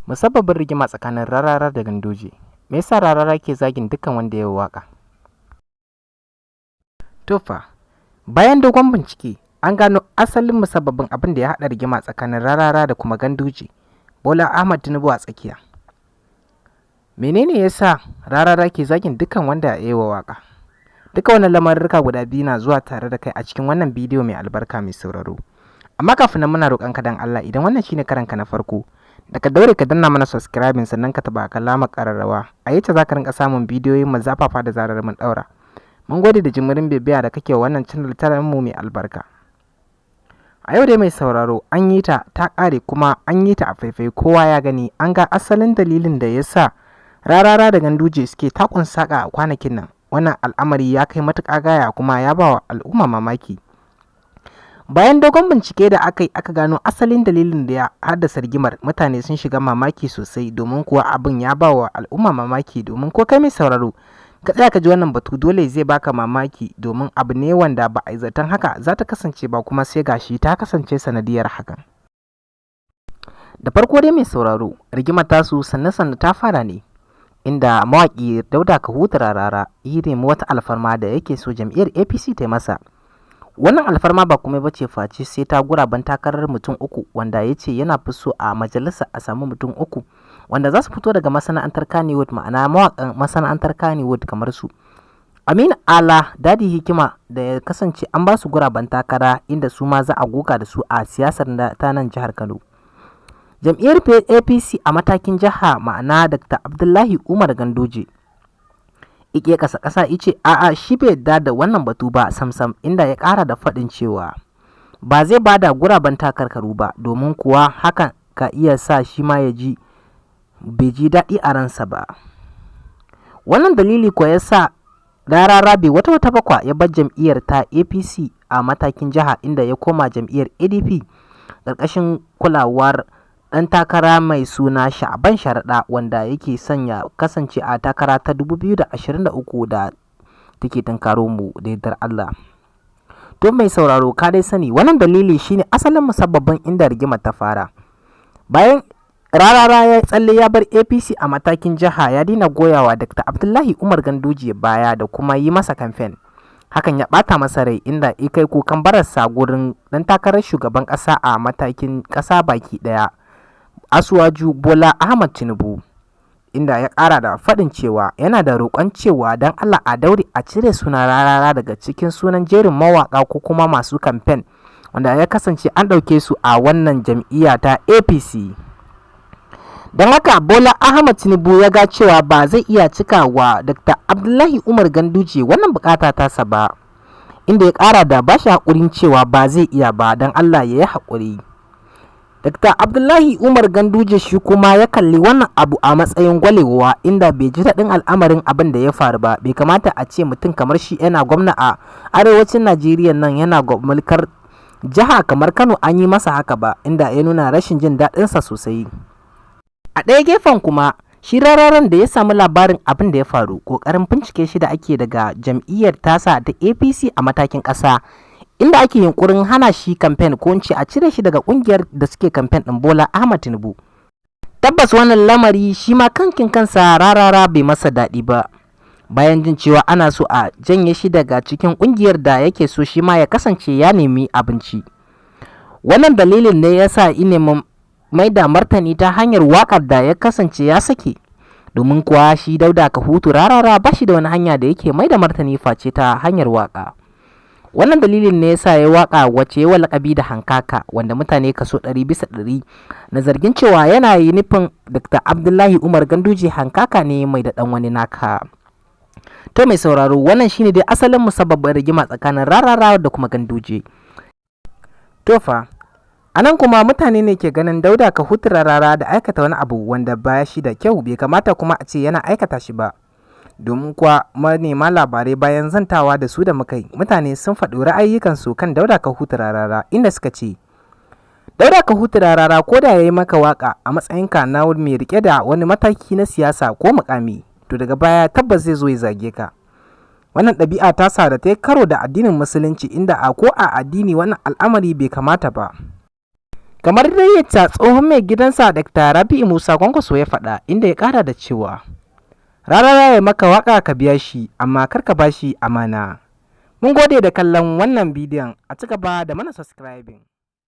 Musabbabin rigima tsakanin Rarara da Ganduje. Me yasa Rarara ke zagin dukkan wanda ya yi waƙa? To fa, bayan dogon bincike, an gano asalin musabbabin abin da ya haɗa rigima tsakanin Rarara da kuma Ganduje, Bola Ahmad Tinubu a tsakiya. Menene yasa Rarara ke zagin dukkan wanda ya yi waƙa? Duka wannan lamarurruka guda biyu na zuwa tare da kai a cikin wannan bidiyo mai albarka mai sauraro. Amma kafin nan muna roƙon ka dan Allah, idan wannan shine karanka na farko, da ka daure ka danna mana subscribing sannan ka taba alamar ƙararrawa. A yace za ka rinka samun bidiyoyin mu zafafa da zarar mun daura. Mun gode da jimirin bibiya da kake wannan channel ta mu mai albarka. A yau dai mai sauraro, an yi ta ƙare kuma an yi ta a faifai, kowa ya gani. An ga asalin dalilin da yasa Rarara da Ganduje suke takun saka a kwanakin nan. Wannan al'amari ya kai matuƙa gaya kuma ya ba wa al'umma mamaki. Bayan dogon bincike da aka yi, aka gano asalin dalilin da ya haddasa rigimar. Mutane sun shiga mamaki sosai, domin kuwa abin ya ba wa al'umma mamaki. Domin ko kai mai sauraro ka tsaya ka ji wannan batu, dole zai baka mamaki, domin abu ne wanda ba a yi zaton haka za ta kasance ba, kuma sai gashi ta kasance sanadiyar hakan. Da farko dai mai sauraro, rigimar tasu sanne ta fara ne inda mawaƙi Dauda Kahutu Rarara ya nemi wata alfarma da yake so jam'iyyar APC ta yi masa. Wannan alfarma ba kuma bace face sai ta guraben takarar mutum uku, wanda ya ce yana fi so a majalisa a samu mutum uku wanda za su fito daga masana'antar Kannywood, ma'ana mawaƙan masana'antar Kannywood kamar su Aminu Ala, Dadi Hikima, da ya kasance an ba su guraben takara inda su ma za a goga da su a siyasar ta nan jihar Kano. Jam'iyyar APC a matakin jiha, ma'ana Dr. Abdullahi Umar Ganduje, ike ƙasa ice a'a shi bai yarda da wannan batu ba samsam, inda ya ƙara da faɗin cewa ba zai ba da guraben takarkaru ba, domin kuwa hakan ka iya sa shi ma ya ji bai ji daɗi a ransa ba. Wannan dalili ko ya sa Rarara bai wata bakwa ya bar jam'iyyar ta APC a matakin jiha, inda ya koma jam'iyyar ADP ƙarƙashin kulawar ɗan takara mai suna Sha'aban Sharaɗa, wanda yake sanya kasance a takara ta 2023 da take tunkaro mu da yardar Allah. To mai sauraro, ka dai sani wannan dalili shine asalin musabbabin inda rigimar ta fara. Bayan Rarara ya tsalle ya bar APC a matakin jiha, ya dina goyawa Dr. Abdullahi Umar Ganduje baya da kuma yi masa kamfen. Hakan ya ɓata masa rai, inda ya kai kukan bararsa gurin ɗan takarar shugaban ƙasa a matakin ƙasa baki ɗaya, Asuwaju Bola Ahmad Tinubu, inda ya ƙara da faɗin cewa yana da roƙon cewa don Allah a daure a cire suna Rarara daga cikin sunan jerin mawaƙa ko kuma masu kamfen wanda ya kasance an ɗauke su a wannan jam'iyya ta APC. Don haka Bola Ahmad Tinubu ya ga cewa ba zai iya cika wa Dr. Abdullahi Umar Ganduje wannan bukata tasa ba, inda ya ƙara da bashi haƙurin cewa ba zai iya ba, don Allah ya yi haƙuri. Dr. Abdullahi Umar Ganduje shi kuma ya kalli wannan abu a matsayin gwalewa, inda bai ji daɗin al'amarin abin da ya faru ba. Bai kamata a ce mutum kamar shi yana gwamna a arewacin Najeriya nan, yana mulkar jiha kamar Kano, an yi masa haka ba, inda ya nuna rashin jin daɗinsa sosai. A ɗaya gefen kuma, shi Rararan da ya samu labarin abin da ya faru, ƙoƙarin bincike shi da ake daga jam'iyyar tasa ta APC a matakin ƙasa, inda ake yunkurin hana shi kamfen ko ce a cire shi daga kungiyar da suke kamfen din Bola Ahmad Tinubu. Tabbas wannan lamari shi ma kankin kansa Rarara bai masa daɗi ba, bayan jin cewa ana so a janye shi daga cikin kungiyar da yake so shi ma ya kasance ya nemi abinci. Wannan dalilin ne ya sa ine mai da martani ta hanyar waƙar da ya kasance ya sake, domin kuwa shi Dauda Kahutu Rarara ba shi da wani hanya da yake mai da martani face ta hanyar waƙa. Wannan dalilin ne yasa ya waka wacce ya lakabi da Hankaka, wanda mutane kaso 100% na zargin cewa yana yi nufin Dr. Abdullahi Umar Ganduje hankaka ne mai da dan wani naka. To mai sauraro, wannan shine dai asalin musabbabin rigima tsakanin Rarara da kuma Ganduje. To fa, anan kuma mutane ne ke ganin Dauda Kahutu Rarara da aikata wani abu wanda ba shi da kyau, bai kamata kuma a ce yana aikata shi ba. Domin kuwa manema labarai bayan zantawa da su da muka yi, mutane sun faɗi ra'ayyukansu kan Dauda Kahutu Rarara, inda suka ce Dauda Kahutu Rarara ko da ya yi maka waka a matsayinka na mai rike da wani mataki na siyasa ko mukami, to daga baya tabbas zai zo ya zage ka. Wannan ɗabi'a ta sa da ta yi karo da addinin musulunci, inda a ko a addini wannan al'amari bai kamata ba. Kamar dai yadda tsohon mai gidansa Dr. Rabi'u Musa Kwankwaso ya faɗa, inda ya ƙara da cewa Rarara ya maka waƙa ka biya shi, amma kar ka bashi amana. Mun gode da kallon wannan bidiyon, a ci gaba da mana subscribing.